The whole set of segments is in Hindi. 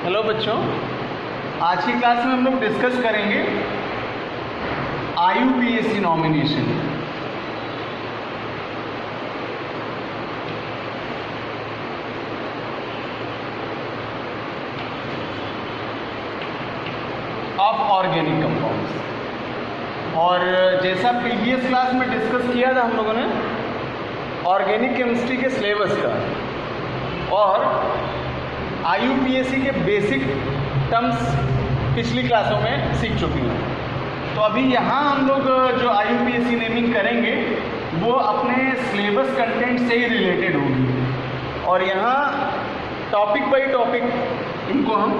हेलो बच्चों, आज की क्लास में हम लोग डिस्कस करेंगे IUPAC nomination. Of organic compounds. और जैसा प्रीवियस क्लास में डिस्कस किया था हम लोगों ने ऑर्गेनिक केमिस्ट्री के सिलेबस का और IUPAC के बेसिक टर्म्स पिछली क्लासों में सीख चुके हैं। तो अभी यहाँ हम लोग जो IUPAC नेमिंग करेंगे वो अपने सिलेबस कंटेंट से ही रिलेटेड होगी और यहाँ टॉपिक बाय टॉपिक इनको हम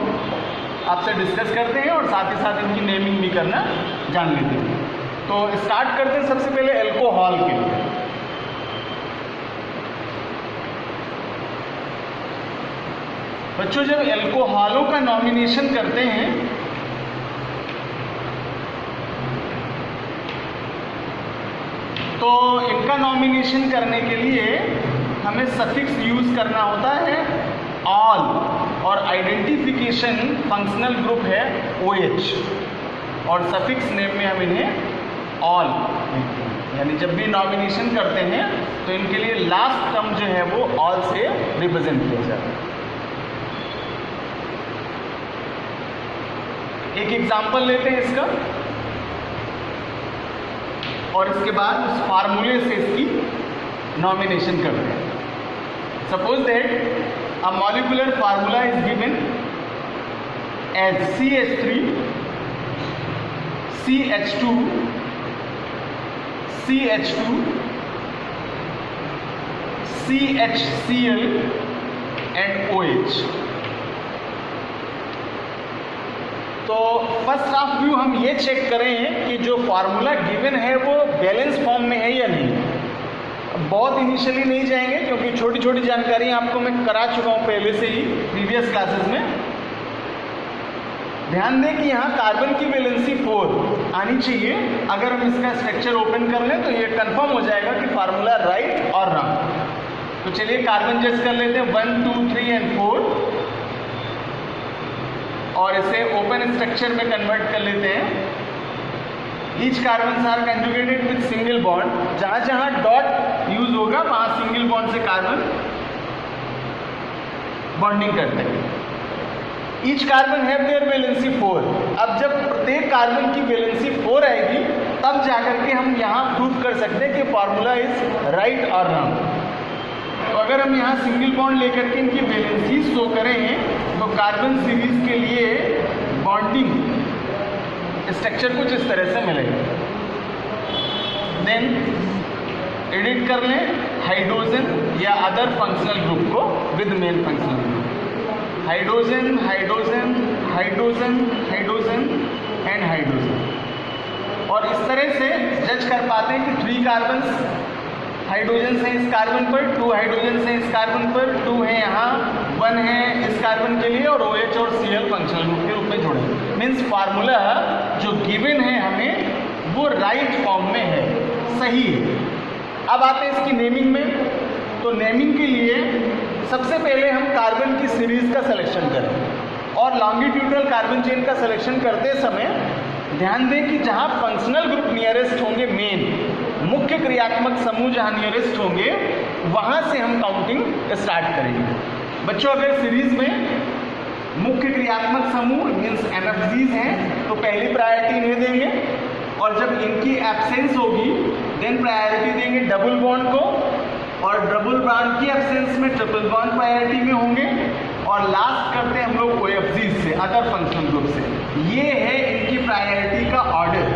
आपसे डिस्कस करते हैं और साथ ही साथ इनकी नेमिंग भी करना जान लेते हैं। तो स्टार्ट करते हैं सबसे पहले अल्कोहल के लिए। बच्चों, जब अल्कोहलों का नॉमिनेशन करते हैं तो इनका नॉमिनेशन करने के लिए हमें सफिक्स यूज करना होता है ऑल और आइडेंटिफिकेशन फंक्शनल ग्रुप है OH और सफिक्स नेम में हम इन्हें ऑल, यानी जब भी नॉमिनेशन करते हैं तो इनके लिए लास्ट टर्म जो है वो ऑल से रिप्रेजेंट किया जाता है। एक एग्जाम्पल लेते हैं इसका और इसके बाद उस फार्मूले से इसकी नॉमिनेशन करते हैं। Suppose that a molecular formula is given as CH3 CH2 CH2 CHCl and OH। तो फर्स्ट ऑफ व्यू हम ये चेक करें कि जो फार्मूला गिवन है वो बैलेंस फॉर्म में है या नहीं। बहुत इनिशियली नहीं जाएंगे क्योंकि छोटी छोटी जानकारी आपको मैं करा चुका हूँ पहले से ही प्रीवियस क्लासेस में। ध्यान दें कि यहाँ कार्बन की वैलेंसी 4 आनी चाहिए। अगर हम इसका स्ट्रक्चर ओपन कर लें तो ये कंफर्म हो जाएगा कि फार्मूला राइट और रॉन्ग। तो चलिए कार्बन जज कर लेते हैं 1 2 3 एंड 4 और इसे ओपन स्ट्रक्चर में कन्वर्ट कर लेते हैं। Each carbon are conjugated with single bond. जहां जहां डॉट यूज होगा वहां सिंगल बॉन्ड से कार्बन बॉन्डिंग करते हैं। Each carbon have their valency 4। अब जब प्रत्येक कार्बन की वैलेंसी 4 आएगी तब जाकर के हम यहाँ प्रूव कर सकते हैं कि फार्मूला इज राइट और रॉन्ग। तो अगर हम यहाँ सिंगल बॉन्ड लेकर के इनकी वैलेंसी शो करें तो कार्बन सीरीज के लिए बॉन्डिंग स्ट्रक्चर कुछ इस तरह से मिलेगा। देन एडिट कर लें हाइड्रोजन या अदर फंक्शनल ग्रुप को with main functional group. Hydrogen hydrogen hydrogen hydrogen and hydrogen. और इस तरह से जज कर पाते हैं कि 3 कार्बन हाइड्रोजन है इस कार्बन पर, 2 हाइड्रोजन है इस कार्बन पर, 2 है यहाँ, 1 है इस कार्बन के लिए और OH और Cl फंक्शनल ग्रुप के रूप में जोड़े। मीन्स फार्मूला जो गिवन है हमें वो राइट फॉर्म में है, सही है। अब आते हैं इसकी नेमिंग में। तो नेमिंग के लिए सबसे पहले हम कार्बन की सीरीज का सिलेक्शन करें और लॉन्गिट्यूडनल कार्बन चेन का सिलेक्शन करते समय ध्यान दें कि जहाँ फंक्शनल ग्रुप नियरेस्ट होंगे, मेन मुख्य क्रियात्मक समूह जहाँ नियरेस्ट होंगे वहाँ से हम काउंटिंग स्टार्ट करेंगे। बच्चों, अगर सीरीज में मुख्य क्रियात्मक समूह मीन्स NFGs हैं तो पहली प्रायोरिटी इन्हें देंगे और जब इनकी एब्सेंस होगी देन प्रायोरिटी देंगे डबल बॉन्ड को और डबल बॉन्ड की एब्सेंस में ट्रिपल बॉन्ड प्रायोरिटी में होंगे और लास्ट करते हैं हम लोग OFGs से, अदर फंक्शनल ग्रुप से। ये है इनकी प्रायोरिटी का ऑर्डर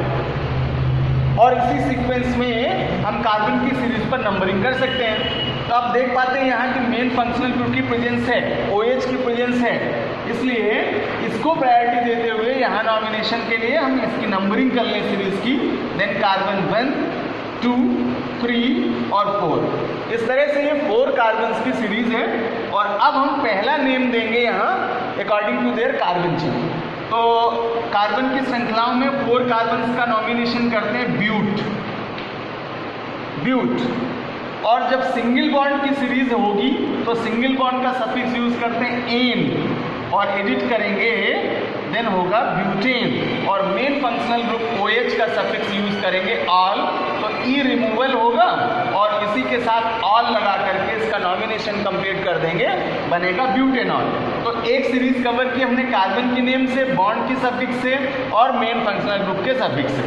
और इसी सीक्वेंस में हम कार्बन की सीरीज पर नंबरिंग कर सकते हैं। तो आप देख पाते हैं यहाँ की मेन फंक्शनल ग्रुप की प्रेजेंस है, OH की प्रेजेंस है, इसलिए इसको प्रायोरिटी देते हुए यहाँ नॉमिनेशन के लिए हम इसकी नंबरिंग कर लें सीरीज की। देन कार्बन 1 2 3 और 4। इस तरह से ये 4 कार्बन्स की सीरीज है और अब हम पहला नेम देंगे यहाँ according to their carbon chain. तो कार्बन की श्रृंखलाओं में 4 कार्बन्स का नॉमिनेशन करते हैं ब्यूट। और जब सिंगल बॉन्ड की सीरीज होगी तो सिंगल बॉन्ड का सफिक्स यूज करते हैं एन और एडिट करेंगे देन होगा ब्यूटेन, और मेन फंक्शनल ग्रुप OH का सफिक्स यूज करेंगे ऑल, तो ई रिमूवल होगा और इसी के साथ ऑल लगा करके इसका नॉमिनेशन कंप्लीट कर देंगे, बनेगा ब्यूटेनॉल। तो एक सीरीज कवर की हमने कार्बन की नेम से, बॉन्ड की सफिक्स से और मेन फंक्शनल ग्रुप के सफिक्स से।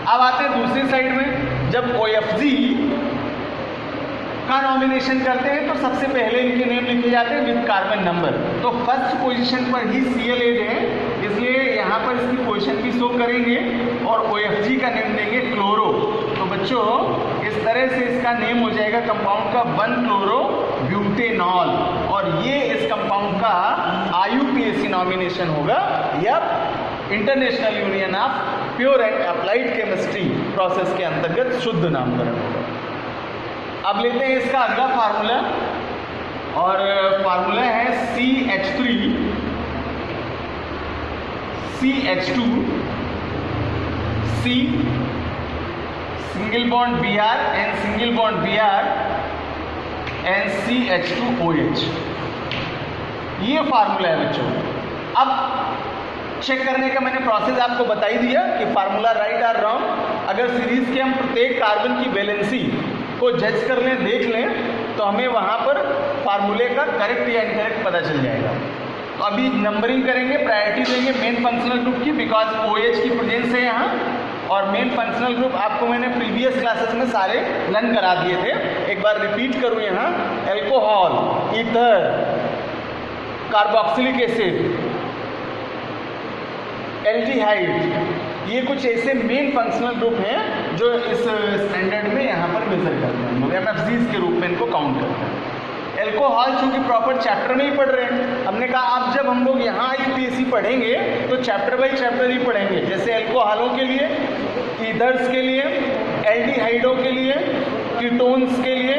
अब आते हैं दूसरी साइड में, जब OFG का नॉमिनेशन करते हैं तो सबसे पहले इनके नेम लिखे जाते हैं विद कार्बन नंबर। तो फर्स्ट पोजीशन पर ही CL8 है, इसलिए यहाँ पर इसकी पोजीशन भी शो करेंगे और OFG का नेम देंगे क्लोरो। तो बच्चों इस तरह से इसका नेम हो जाएगा कंपाउंड का 1-क्लोरो-ब्यूटेनॉल, और ये इस कंपाउंड का IUPAC नॉमिनेशन होगा या international union of pure and applied chemistry process के अंतर्गत शुद्ध नामकरण होगा। अब लेते हैं इसका अगला फार्मूला, और फार्मूला है CH3 CH2 C single bond Br and single bond Br and CH2OH, ये फार्मूला है बच्चों। अब चेक करने का मैंने प्रोसेस आपको बता ही दिया कि फार्मूला राइट और रॉन्ग। अगर सीरीज के हम प्रत्येक कार्बन की वैलेंसी को जज कर लें, देख लें, तो हमें वहाँ पर फार्मूले का करेक्ट या इनकरेक्ट पता चल जाएगा। तो अभी नंबरिंग करेंगे, प्रायोरिटी देंगे मेन फंक्शनल ग्रुप की, बिकॉज OH की प्रेजेंस है यहाँ, और मेन फंक्शनल ग्रुप आपको मैंने प्रीवियस क्लासेस में सारे लर्न करा दिए थे। एक बार रिपीट करूँ यहाँ, alcohol, ether, carboxylic acid, aldehyde, ये कुछ ऐसे मेन फंक्शनल ग्रुप हैं जो इस स्टैंडर्ड में यहाँ पर मेजर करते हैं, हम लोग MFGs के रूप में इनको काउंट करते हैं। एल्कोहल चूँकि प्रॉपर चैप्टर में ही पढ़ रहे हैं, हमने कहा अब जब हम लोग यहाँ IUPAC पढ़ेंगे तो चैप्टर बाई चैप्टर ही पढ़ेंगे, जैसे एल्कोहलों के लिए, ईथर्स के लिए, एल्डिहाइडों के लिए, कीटोन्स के लिए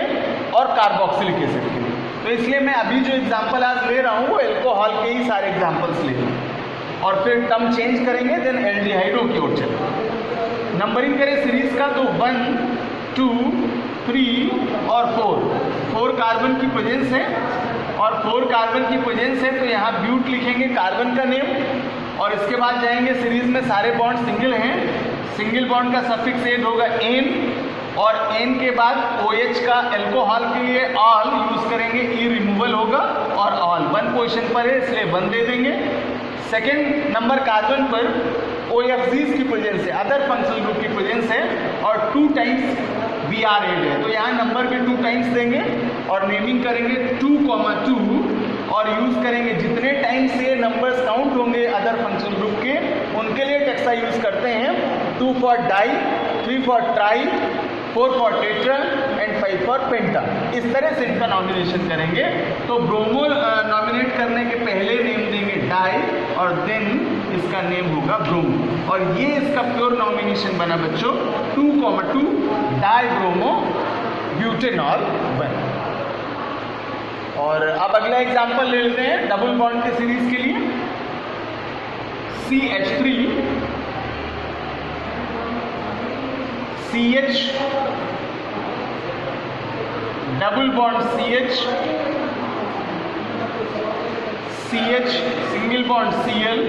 और कार्बोक्सिलिक एसिड के लिए। तो इसलिए मैं अभी जो एग्जाम्पल आज ले रहा हूँ वो एल्कोहल के ही सारे एग्जाम्पल्स ले रहा हूँ, और फिर टर्म चेंज करेंगे, देन एल्डिहाइडों की ओर चलेंगे। नंबरिंग करें सीरीज का तो 1, 2, 3 और 4 कार्बन की प्रेजेंस है, और 4 कार्बन की प्रेजेंस है तो यहाँ ब्यूट लिखेंगे कार्बन का नेम, और इसके बाद जाएंगे सीरीज में सारे बॉन्ड सिंगल हैं, सिंगल बॉन्ड का सफिक्स एड होगा एन, और एन के बाद OH का एल्कोहल के लिए ऑल यूज करेंगे, ई रिमूवल होगा और ऑल 1 पोजीशन पर है इसलिए 1 दे देंगे। सेकेंड नंबर कार्बन पर OFGs की प्रेजेंस है, अदर फंक्शनल ग्रुप की प्रेजेंस है, और 2 टाइम्स Br एड है, तो यहाँ नंबर भी 2 टाइम्स देंगे और नेमिंग करेंगे 2,2 और यूज करेंगे जितने टाइम्स ये नंबर्स काउंट होंगे अदर फंक्शनल ग्रुप के, उनके लिए टेक्सा यूज करते हैं 2 for di, 3 for tri, 4 for tetra and 5 for penta. इस तरह से इनका नॉमिनेशन करेंगे। तो ब्रोमो नॉमिनेट करने के पहले नेम देंगे डाई और देन इसका नेम होगा ब्रोमो, और ये इसका प्योर नॉमिनेशन बना बच्चों 2,2 डाई ब्रोमो ब्यूटेनॉल 1। और अब अगला एग्जांपल ले लेते हैं डबल बॉन्ड के सीरीज के लिए, CH3 CH double bond CH CH single bond Cl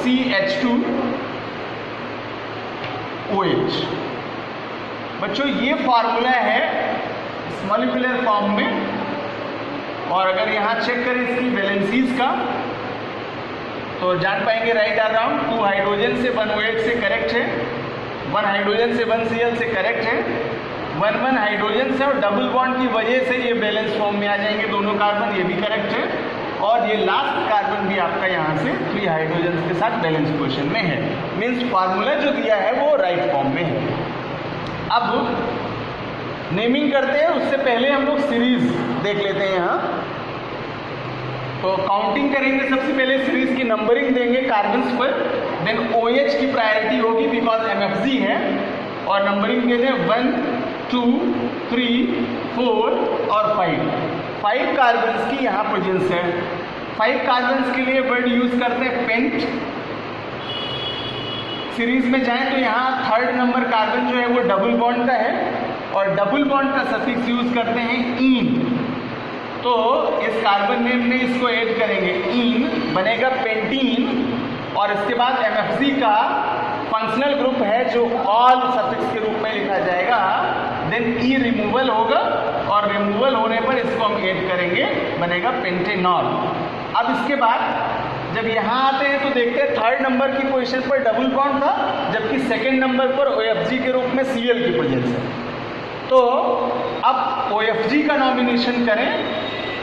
CH2 OH। बच्चों ये फार्मूला है मॉलिक्यूलर फॉर्म में, और अगर यहाँ चेक करें इसकी वैलेंसीज का तो जान पाएंगे राइट आर राउंड। 2 हाइड्रोजन से 1 OH से करेक्ट है, 1 हाइड्रोजन से 1 Cl से करेक्ट है, 1 हाइड्रोजन से और डबल बॉन्ड की वजह से ये बैलेंस फॉर्म में आ जाएंगे दोनों कार्बन, ये भी करेक्ट है, और ये लास्ट कार्बन भी आपका यहाँ से 3 हाइड्रोजन के साथ बैलेंस पोजीशन में है, मीन्स फार्मूला जो दिया है वो राइट फॉर्म में है। अब नेमिंग करते हैं उससे पहले हम लोग सीरीज देख लेते हैं यहाँ। तो काउंटिंग करेंगे, सबसे पहले सीरीज की नंबरिंग देंगे कार्बन्स पर, देन OH की प्रायोरिटी होगी बिकॉज MFG है, और नंबरिंग दे दें 1, 2, 3, 4 और 5 कार्बन्स की यहाँ प्रेजेंस है। 5 कार्बन्स के लिए वर्ड यूज करते हैं पेंट। सीरीज में जाएं तो यहाँ 3rd नंबर कार्बन जो है वो डबल बॉन्ड का है, और डबल बॉन्ड का सफिक्स यूज करते हैं ईन, तो इस कार्बन नेम में इसको ऐड करेंगे इन, बनेगा पेंटीन, और इसके बाद MFC का फंक्शनल ग्रुप है जो ऑल सफिक्स के रूप में लिखा जाएगा, देन ई रिमूवल होगा और रिमूवल होने पर इसको हम ऐड करेंगे, बनेगा पेंटेनॉल। अब इसके बाद जब यहाँ आते हैं तो देखते हैं थर्ड नंबर की पोजीशन पर डबल बॉन्ड था, जबकि सेकंड नंबर पर OFG के रूप में Cl की प्रेजेंस है। तो अब OFG का नॉमिनेशन करें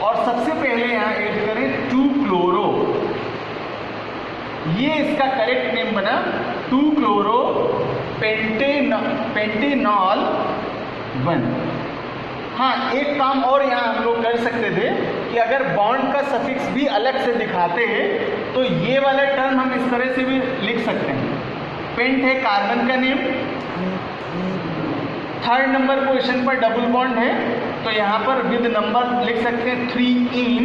और सबसे पहले यहाँ ऐड करें 2-क्लोरो, ये इसका करेक्ट नेम बना 2-क्लोरो पेंटेनॉल 1। हाँ, एक काम और यहाँ हम लोग कर सकते थे कि अगर बॉन्ड का सफिक्स भी अलग से दिखाते हैं तो ये वाला टर्म हम इस तरह से भी लिख सकते हैं। पेंट है कार्बन का नेम, थर्ड नंबर पोजीशन पर डबल बॉन्ड है तो यहाँ पर विद नंबर लिख सकते हैं 3 इन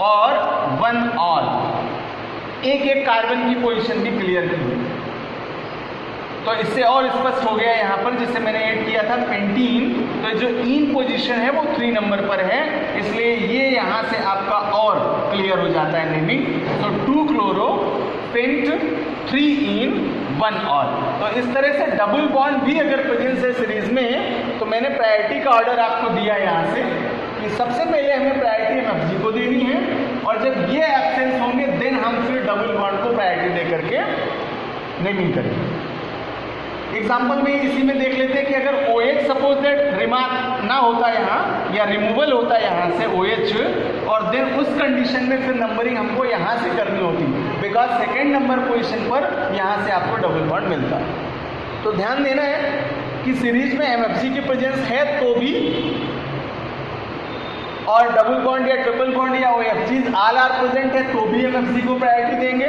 और 1 ऑल, एक एक कार्बन की पोजीशन भी क्लियर की। तो इससे और स्पष्ट हो गया यहाँ पर, जिससे मैंने ऐड किया था पेंटीन, तो जो इन पोजीशन है वो 3 नंबर पर है, इसलिए ये यहाँ से आपका और क्लियर हो जाता है नेमिंग। तो 2-क्लोरो पेंट 3 इन 1 ऑल। तो इस तरह से डबल बॉन्ड भी अगर प्रेजेंस है सीरीज में तो मैंने प्रायोरिटी का ऑर्डर आपको दिया यहाँ से कि सबसे पहले हमें प्रायोरिटी MFG को देनी है, और जब ये एब्सेंस होंगे देन हम फिर डबल बॉन्ड को प्रायोरिटी दे करके नेमिंग करेंगे। एग्जाम्पल में इसी में देख लेते हैं कि अगर OH सपोज दैट रिमार्क ना होता यहाँ या रिमूवल होता यहाँ से OH, और देन उस कंडीशन में फिर नंबरिंग हमको यहाँ से करनी होती, बिकॉज सेकेंड नंबर पोजीशन पर यहाँ से आपको डबल बॉन्ड मिलता। तो ध्यान देना है कि सीरीज में MFG की प्रेजेंस है तो भी, और डबल बॉन्ड या ट्रिपल बॉन्ड या OFGs ऑल आर प्रेजेंट है तो भी MFG को प्रायोरिटी देंगे,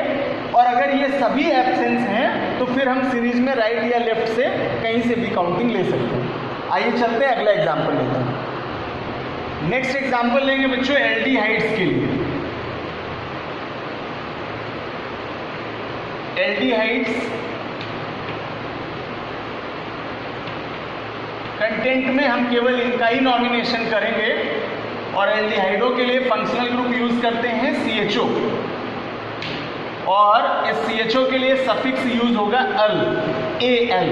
और अगर ये सभी एब्सेंस हैं तो फिर हम सीरीज में राइट या लेफ्ट से कहीं से भी काउंटिंग ले सकते हैं। आइए चलते हैं अगला एग्जाम्पल लेते हैं। नेक्स्ट एग्जाम्पल लेंगे बच्चों एल्डिहाइड्स के लिए। एल्डिहाइड्स कंटेंट में हम केवल इनका ही नॉमिनेशन करेंगे, और एल्डिहाइडों के लिए फंक्शनल ग्रुप यूज करते हैं CHO, और इस CHO के लिए सफिक्स यूज होगा AL।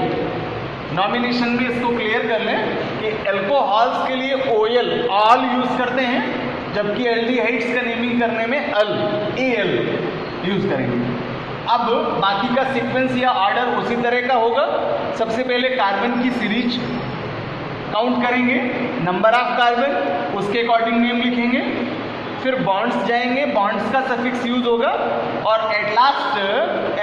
नॉमिनेशन में इसको क्लियर कर लें कि एल्कोहॉल्स के लिए OL ऑल यूज करते हैं, जबकि एल्डिहाइड्स का नेमिंग करने में AL यूज करेंगे। अब बाकी का सीक्वेंस या ऑर्डर उसी तरह का होगा। सबसे पहले कार्बन की सीरीज काउंट करेंगे, नंबर ऑफ कार्बन, उसके अकॉर्डिंग नेम लिखेंगे, फिर बॉन्ड्स जाएंगे, बॉन्ड्स का सफिक्स यूज होगा, और एट लास्ट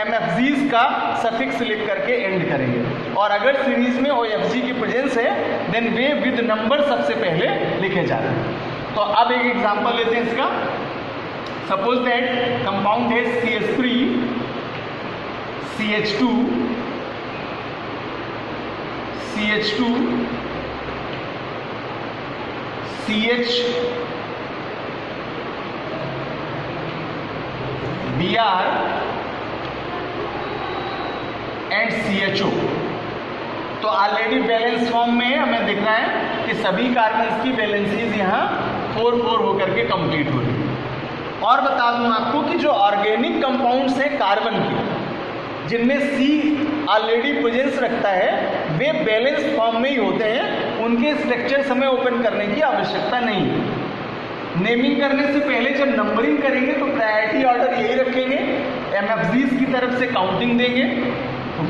MFGs का सफिक्स लिख करके एंड करेंगे। और अगर सीरीज में OFG की प्रेजेंस है देन वे विद नंबर सबसे पहले लिखे जाते हैं। तो अब एक एग्जांपल लेते हैं इसका। सपोज दैट कंपाउंड है CH3 CH2 CH2 CH Br and CHO। तो ऑलरेडी बैलेंस फॉर्म में हमें दिख रहा है कि सभी कार्बन्स की वैलेंसीज यहाँ 4-4 होकर के कंप्लीट हो रही है। और बता दूं आपको कि जो ऑर्गेनिक कंपाउंड्स हैं कार्बन के, जिनमें C ऑलरेडी प्रेजेंस रखता है, वे बैलेंस फॉर्म में ही होते हैं, उनके स्ट्रक्चर्स हमें ओपन करने की आवश्यकता नहीं है। नेमिंग करने से पहले जब नंबरिंग करेंगे तो प्रायोरिटी ऑर्डर यही रखेंगे, MFGs की तरफ से काउंटिंग देंगे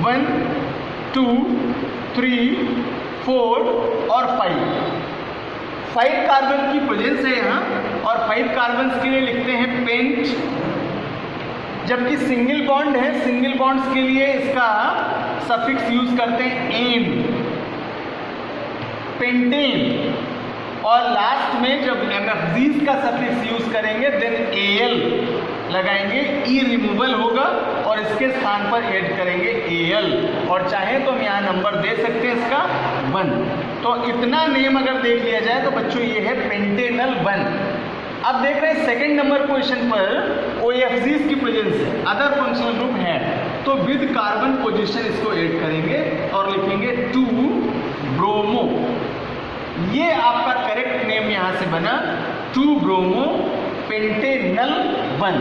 1 2 3 4 और 5 कार्बन की प्रेजेंस है यहाँ, और 5 कार्बन्स के लिए लिखते हैं पेंट। जबकि सिंगल बॉन्ड है, सिंगल बॉन्ड्स के लिए इसका सफिक्स यूज करते हैं एन, पेंटेन। और लास्ट में जब MFGs का सफिक्स यूज करेंगे देन AL लगाएंगे, ई रिमूवल होगा और इसके स्थान पर ऐड करेंगे AL, और चाहे तो हम यहाँ नंबर दे सकते हैं इसका 1। तो इतना नेम अगर देख लिया जाए तो बच्चों ये है पेंटेनल 1। अब देख रहे हैं सेकेंड नंबर पोजीशन पर OFGs की प्रेजेंस है, अदर फंक्शनल ग्रुप है, तो विद कार्बन पोजीशन इसको ऐड करेंगे और लिखेंगे 2 ब्रोमो ये आपका करेक्ट नेम यहाँ से बना 2-ब्रोमो पेंटेनल 1।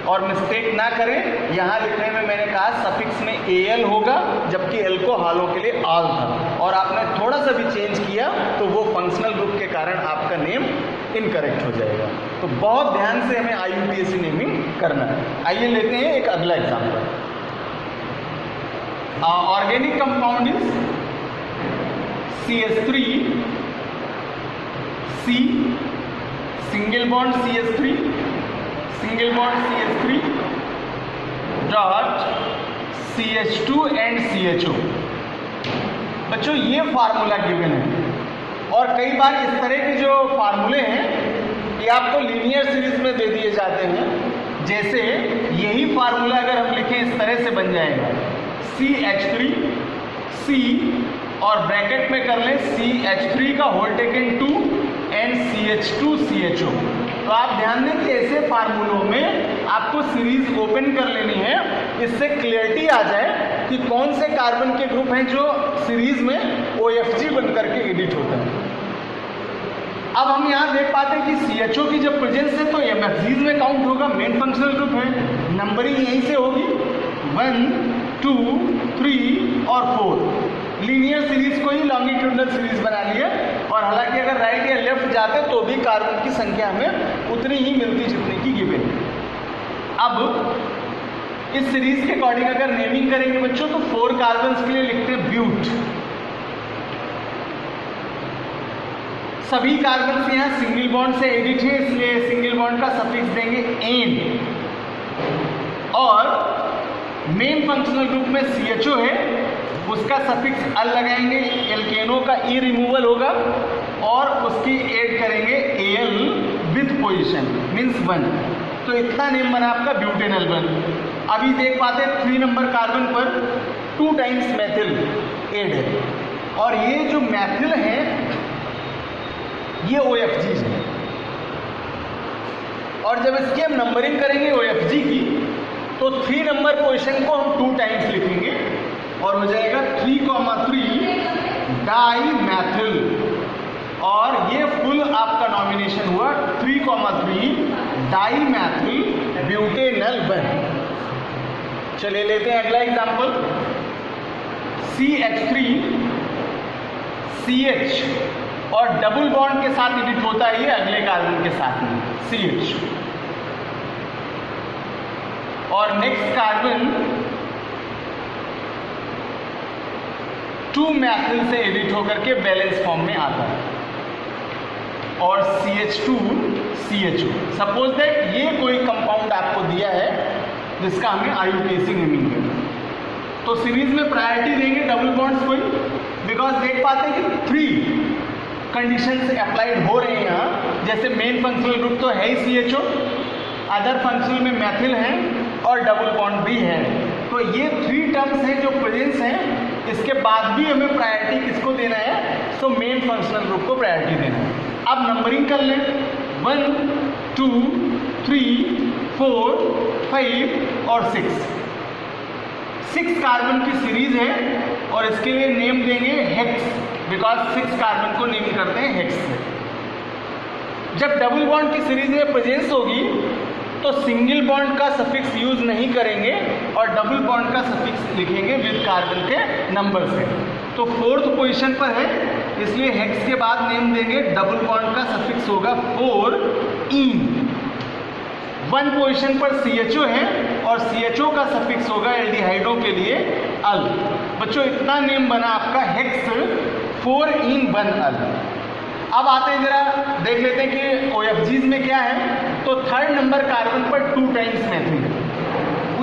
और मिस्टेक ना करें, यहाँ लिखने में मैंने कहा सफिक्स में Al होगा जबकि अल्कोहलों के लिए आल था, और आपने थोड़ा सा भी चेंज किया तो वो फंक्शनल ग्रुप के कारण आपका नेम इनकरेक्ट हो जाएगा। तो बहुत ध्यान से हमें IUPAC नेमिंग करना है। आइए लेते हैं एक अगला example. Organic compound is CH3 C single bond CH3 single bond CH3 dot CH2 and CHO। बच्चों ये फार्मूला गिवन है, और कई बार इस तरह के जो फार्मूले हैं ये आपको लीनियर सीरीज में दे दिए जाते हैं। जैसे यही फार्मूला अगर हम लिखें इस तरह से बन जाएगा CH3 C और ब्रैकेट में कर लें CH3 का whole taken 2 and CH2 CHO। तो आप ध्यान दें कि ऐसे फार्मूलों में आपको सीरीज ओपन कर लेनी है, इससे क्लियरिटी आ जाए कि कौन से कार्बन के ग्रुप हैं जो सीरीज में OFG बन करके एडिट होते हैं। अब हम यहाँ देख पाते हैं कि CHO की जब प्रेजेंस है तो MFGs में काउंट होगा, मेन फंक्शनल ग्रुप है, नंबरिंग यहीं से होगी 1 2 3 और 4। लीनियर सीरीज को ही लॉन्गिट्यूडनल सीरीज बना लिया, और हालांकि अगर राइट या लेफ्ट जाते तो भी कार्बन की संख्या हमें उतनी ही मिलती जितनी की गिवन। अब इस सीरीज के अकॉर्डिंग अगर नेमिंग करेंगे बच्चों तो 4 कार्बन के लिए लिखते हैं ब्यूट। सभी कार्बन यहाँ सिंगल बॉन्ड से एडिट है, इसलिए सिंगल बॉन्ड का सफिक्स देंगे एन। और मेन फंक्शनल ग्रुप में CHO है, उसका सफिक्स अल लगाएंगे, एल्केनो का ई रिमूवल होगा और उसकी ऐड करेंगे Al विद पोजीशन मीन्स 1। तो इतना नेम बना आपका ब्यूटेनल 1। अभी देख पाते 3 नंबर कार्बन पर 2 टाइम्स मैथिल ऐड है, और ये जो मैथिल है ये OFGs है, और जब इसकी हम नंबरिंग करेंगे OFG की तो 3 नंबर पोजीशन को हम 2 टाइम्स लिखेंगे और हो जाएगा 3,3 डाई मैथिल। और ये फुल आपका नॉमिनेशन हुआ 3,3 डाई मैथिल ब्यूटेनल 1। चलिए लेते हैं अगला एग्जांपल। CH3 CH और डबल बॉन्ड के साथ एडिट होता है ये अगले कार्बन के साथ में CH, और नेक्स्ट कार्बन 2 मैथिल से एडिट होकर के बैलेंस फॉर्म में आता है, और CH2 CHO। सपोज दैट ये कोई कंपाउंड आपको दिया है जिसका हमें IUPAC नेमिंग करना है, तो सीरीज में प्रायोरिटी देंगे डबल बॉन्ड्स को ही, बिकॉज देख पाते हैं कि 3 कंडीशंस अप्लाइड हो रहे हैं यहाँ। जैसे मेन फंक्शनल ग्रुप तो है ही CHO, अदर फंक्शनल में मैथिल है और डबल बॉन्ड भी है, तो ये 3 टर्म्स हैं जो प्रेजेंस हैं। इसके बाद भी हमें प्रायोरिटी किसको देना है, तो मेन फंक्शनल ग्रुप को प्रायोरिटी देना है। अब नंबरिंग कर लें 1 2 3 4 5 और 6 कार्बन की सीरीज है, और इसके लिए नेम देंगे हेक्स, बिकॉज 6 कार्बन को नेम करते हैं हेक्स से। जब डबल बॉन्ड की सीरीज में प्रेजेंस होगी तो सिंगल बॉन्ड का सफिक्स यूज नहीं करेंगे और डबल बॉन्ड का सफिक्स लिखेंगे विद कार्बन के नंबर से। तो 4th पोजीशन पर है, इसलिए हेक्स के बाद नेम देंगे डबल बॉन्ड का सफिक्स होगा 4 इन। 1 पोजीशन पर CHO है और CHO का सफिक्स होगा एल्डिहाइडों के लिए अल। बच्चों इतना नेम बना आपका हेक्स 4 इन 1 अल। अब आते हैं जरा देख लेते हैं कि OFGs में क्या है। तो 3rd नंबर कार्बन पर 2 टाइम्स मैथिल,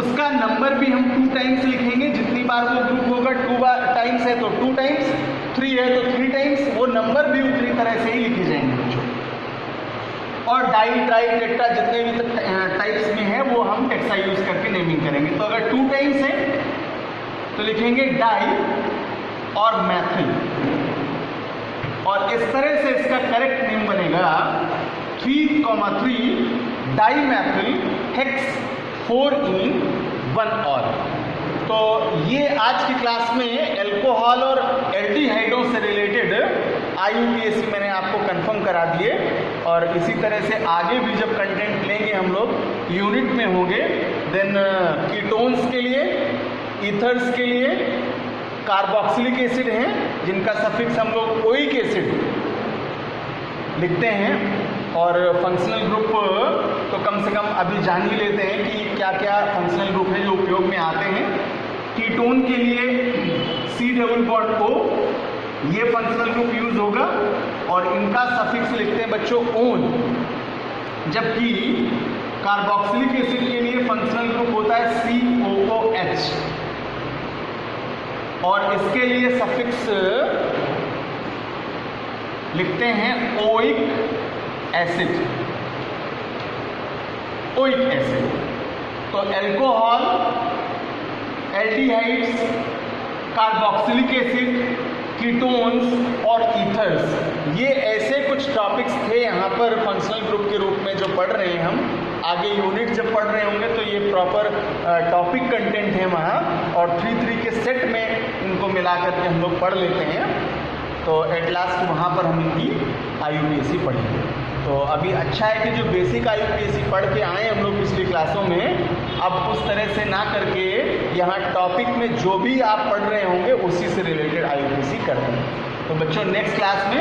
उसका नंबर भी हम 2 टाइम्स लिखेंगे, जितनी बार वो ग्रुप होगा 2 टाइम्स है तो 2 टाइम्स, 3 है तो 3 टाइम्स, वो नंबर भी उतनी तरह से ही लिखे जाएंगे बच्चों। और डाई ट्राई टेट्रा जितने भी टाइप्स में है वो हम टेक्सा यूज करके नेमिंग करेंगे। तो अगर 2 टाइम्स है तो लिखेंगे डाई और मैथिल, और इस तरह से इसका करेक्ट नेम बनेगा 3,3 डाई मैथिल हेक्स 4 इन 1 और। तो ये आज की क्लास में एल्कोहल और एल्डिहाइडों से रिलेटेड IUPAC मैंने आपको कंफर्म करा दिए। और इसी तरह से आगे भी जब कंटेंट लेंगे हम लोग यूनिट में होंगे, देन कीटोन्स के लिए, ईथर्स के लिए, कार्बोक्सिलिक एसिड हैं जिनका सफिक्स हम लोग ओइक एसिड लिखते हैं, और फंक्शनल ग्रुप तो कम से कम अभी जान ही लेते हैं कि क्या क्या फंक्शनल ग्रुप है जो उपयोग में आते हैं। कीटोन के लिए C डबल बॉन्ड O, ये फंक्शनल ग्रुप यूज होगा और इनका सफिक्स लिखते हैं बच्चों ओन। जबकि कार्बोक्सिलिक एसिड के लिए फंक्शनल ग्रुप होता है COOH और इसके लिए सफिक्स लिखते हैं ओइक एसिड। ओइक एसिड तो alcohol, aldehydes, carboxylic acid, ketones और ईथर्स, ये ऐसे कुछ टॉपिक्स थे यहाँ पर फंक्शनल ग्रुप के रूप में जो पढ़ रहे हैं हम। आगे यूनिट जब पढ़ रहे होंगे तो ये प्रॉपर टॉपिक कंटेंट है वहाँ, और 3-3 के सेट में इनको मिला करके हम लोग पढ़ लेते हैं। तो एट लास्ट वहाँ पर हम इनकी IUPAC पढ़ेंगे। तो अभी अच्छा है कि जो बेसिक IUPAC पढ़ के आए हम लोग पिछली क्लासों में, अब उस तरह से ना करके यहाँ टॉपिक में जो भी आप पढ़ रहे होंगे उसी से रिलेटेड IUPAC करते हैं। तो बच्चों नेक्स्ट क्लास में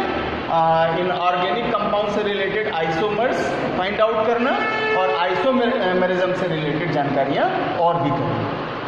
इन ऑर्गेनिक कंपाउंड से रिलेटेड आइसोमर्स फाइंड आउट करना और आइसोमेरिज्म से रिलेटेड जानकारियाँ और भी करना।